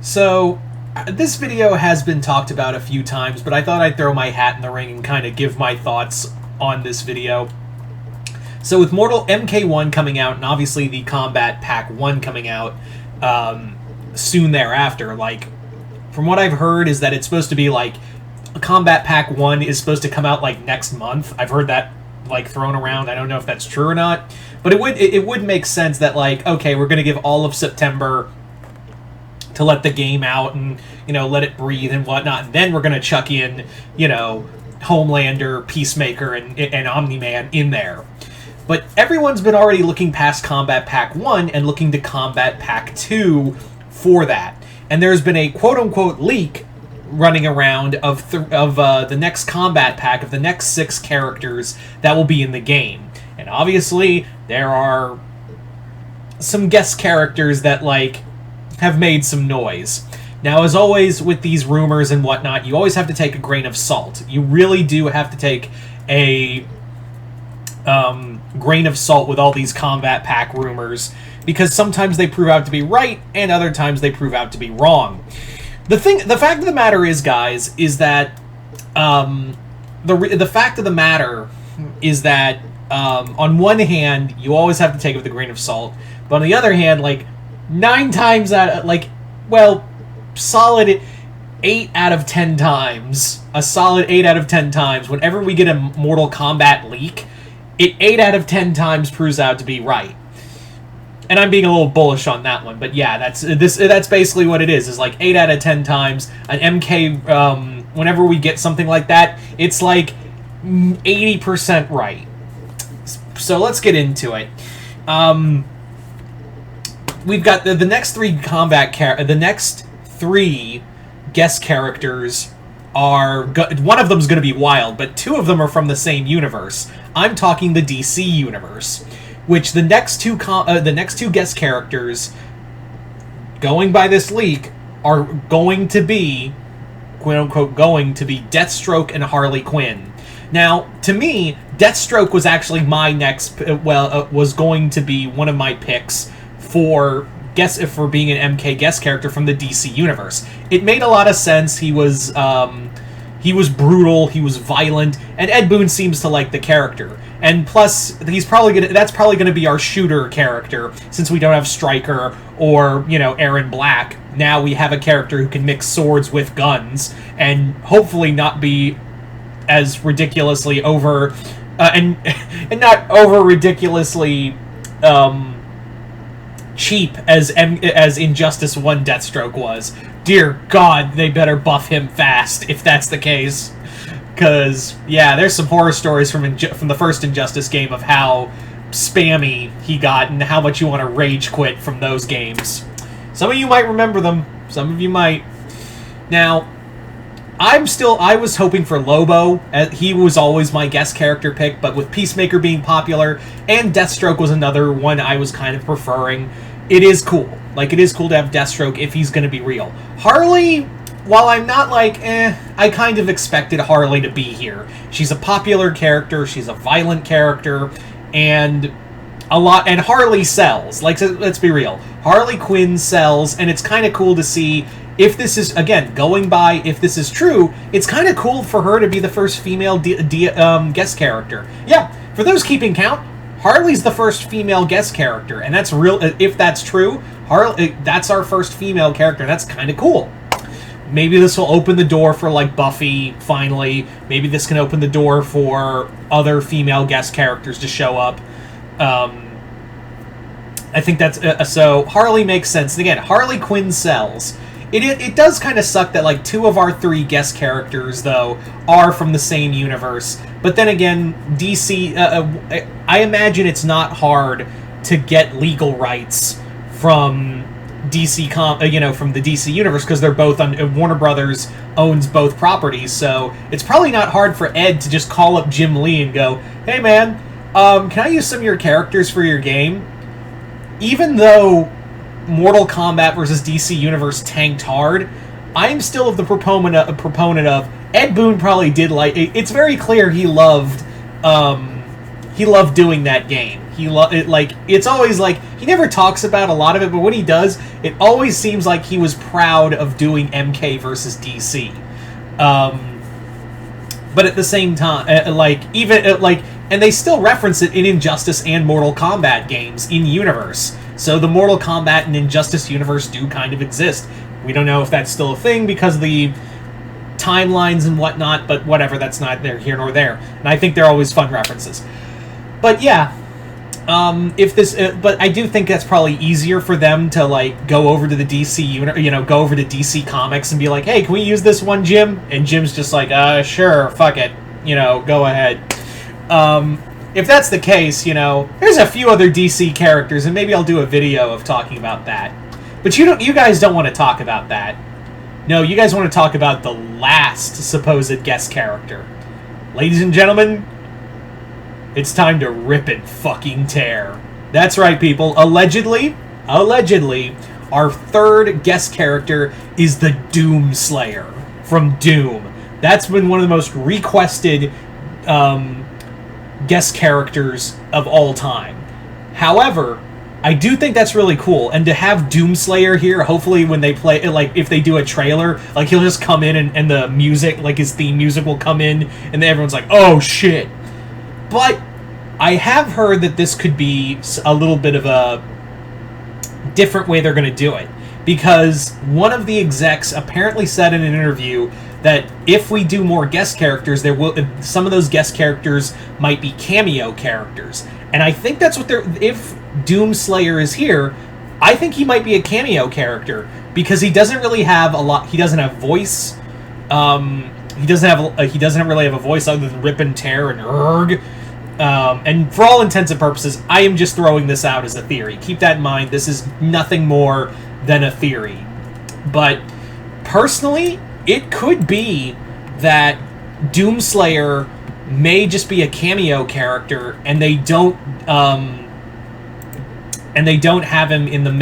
So, this video has been talked about a few times, but I thought I'd throw my hat in the ring and kind of give my thoughts on this video. So with MK1 coming out, and obviously the Combat Pack 1 coming out soon thereafter, like, from what I've heard is that it's supposed to be, like, Combat Pack 1 is supposed to come out, like, next month. I've heard that, like, thrown around. I don't know if that's true or not. But it would make sense that, like, okay, we're going to give all of September to let the game out and, you know, let it breathe and whatnot. And then we're going to chuck in, you know, Homelander, Peacemaker, and Omni-Man in there. But everyone's been already looking past Combat Pack 1 and looking to Combat Pack 2 for that. And there's been a quote-unquote leak running around of the next Combat Pack, of the next 6 characters that will be in the game. And obviously, there are some guest characters that, like, have made some noise. Now, as always with these rumors and whatnot, you always have to take a grain of salt. You really do have to take a grain of salt with all these Combat Pack rumors, because sometimes they prove out to be right, and other times they prove out to be wrong. The fact of the matter is, guys, is that the fact of the matter is that on one hand, you always have to take it with a grain of salt, but on the other hand, like, 9 times out of, like, well, solid 8 out of 10 times, a solid 8 out of 10 times, whenever we get a Mortal Kombat leak, it 8 out of 10 times proves out to be right. And I'm being a little bullish on that one, but yeah, that's basically what it is like 8 out of 10 times, an MK, whenever we get something like that, it's like 80% right. So let's get into it. We've got the next 3 the next 3 guest characters are one of them's going to be wild, but 2 of them are from the same universe. I'm talking the DC universe, which the next two guest characters, going by this leak, are going to be, quote unquote, going to be Deathstroke and Harley Quinn. Now, to me, Deathstroke was actually my next, was going to be one of my picks for being an MK guest character from the DC universe. It made a lot of sense. He was brutal, he was violent, and Ed Boon seems to like the character. And plus, that's probably gonna be our shooter character, since we don't have Stryker or, you know, Aaron Black. Now we have a character who can mix swords with guns, and hopefully not be as ridiculously over, and not over ridiculously, cheap as Injustice 1 Deathstroke was. Dear God, they better buff him fast if that's the case. Because, yeah, there's some horror stories from the first Injustice game of how spammy he got and how much you want to rage quit from those games. Some of you might remember them. Some of you might. Now, I was hoping for Lobo. He was always my guest character pick, but with Peacemaker being popular, and Deathstroke was another one I was kind of preferring, it is cool. Like, it is cool to have Deathstroke if he's going to be real. Harley, while I'm not like, I kind of expected Harley to be here. She's a popular character, she's a violent character, and Harley sells. Like, let's be real. Harley Quinn sells, and it's kind of cool to see if this is, again, going by if this is true, it's kind of cool for her to be the first female guest character. Yeah, for those keeping count, Harley's the first female guest character, and that's real. If that's true, that's our first female character. That's kind of cool. Maybe this will open the door for, like, Buffy, finally. Maybe this can open the door for other female guest characters to show up. I think that's... so, Harley makes sense. And again, Harley Quinn sells. It does kind of suck that, like, 2 of our 3 guest characters, though, are from the same universe. But then again, DC... I imagine it's not hard to get legal rights from DC, from the DC universe, because they're both on... Warner Brothers owns both properties, so it's probably not hard for Ed to just call up Jim Lee and go, "Hey, man, can I use some of your characters for your game?" Even though Mortal Kombat vs. DC Universe tanked hard, I'm still a proponent of Ed Boon probably did like... It's very clear he loved doing that game. It's always like, He never talks about a lot of it, but when he does, it always seems like he was proud of doing MK versus DC. But at the same time, and they still reference it in Injustice and Mortal Kombat games in universe. So the Mortal Kombat and Injustice universe do kind of exist. We don't know if that's still a thing because of the timelines and whatnot, but whatever, that's not there here nor there. And I think they're always fun references. But yeah, but I do think that's probably easier for them to like go over to the DC go over to DC Comics and be like, hey, can we use this one, Jim? And Jim's just like, sure, fuck it, go ahead. If that's the case, there's a few other DC characters, and maybe I'll do a video of talking about that. But you guys don't want to talk about that. No, you guys want to talk about the last supposed guest character. Ladies and gentlemen, it's time to rip and fucking tear. That's right, people. Allegedly, our third guest character is the Doomslayer from Doom. That's been one of the most requested guest characters of all time. However, I do think that's really cool, and to have Doomslayer here, hopefully when they play, if they do a trailer, he'll just come in and the music, his theme music will come in, and then everyone's like, oh shit. But I have heard that this could be a little bit of a different way they're going to do it, because one of the execs apparently said in an interview that if we do more guest characters, some of those guest characters might be cameo characters. And I think that's what if Doomslayer is here, I think he might be a cameo character, because he doesn't really have a lot. He doesn't have voice. He doesn't really have a voice other than rip and tear and erg. And for all intents and purposes, I am just throwing this out as a theory. Keep that in mind. This is nothing more than a theory. But personally, it could be that Doomslayer may just be a cameo character, and they don't have him in the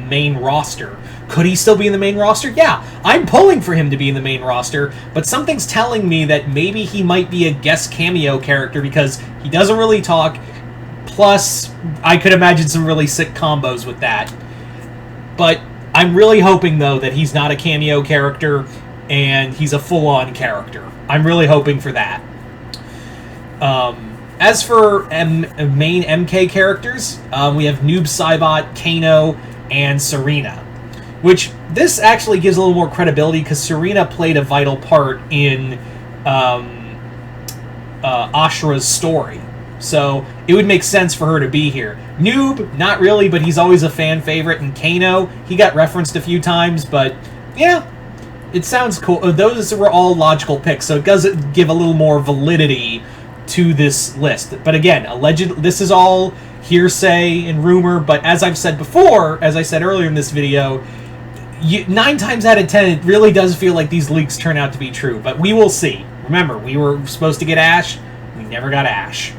main roster. Could he still be in the main roster? Yeah, I'm pulling for him to be in the main roster, but something's telling me that maybe he might be a guest cameo character because he doesn't really talk. Plus, I could imagine some really sick combos with that. But I'm really hoping, though, that he's not a cameo character and he's a full-on character. I'm really hoping for that. As for main MK characters, we have Noob Saibot, Kano, and Serena. Which, this actually gives a little more credibility because Serena played a vital part in Ashura's story. So, it would make sense for her to be here. Noob, not really, but he's always a fan favorite. And Kano, he got referenced a few times, but yeah, it sounds cool. Those were all logical picks, so it does give a little more validity to this list. But again, this is all hearsay and rumor, but as I've said before, as I said earlier in this video, 9 times out of 10, it really does feel like these leaks turn out to be true, but we will see. Remember, we were supposed to get Ash, we never got Ash.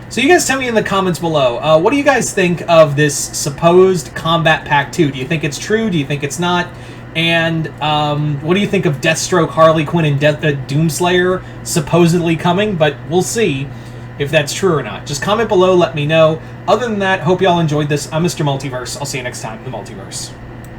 So you guys tell me in the comments below, what do you guys think of this supposed Combat Pack 2? Do you think it's true? Do you think it's not? And what do you think of Deathstroke, Harley Quinn, and Doomslayer supposedly coming? But we'll see if that's true or not. Just comment below, let me know. Other than that, hope you all enjoyed this. I'm Mr. Multiverse. I'll see you next time in the Multiverse.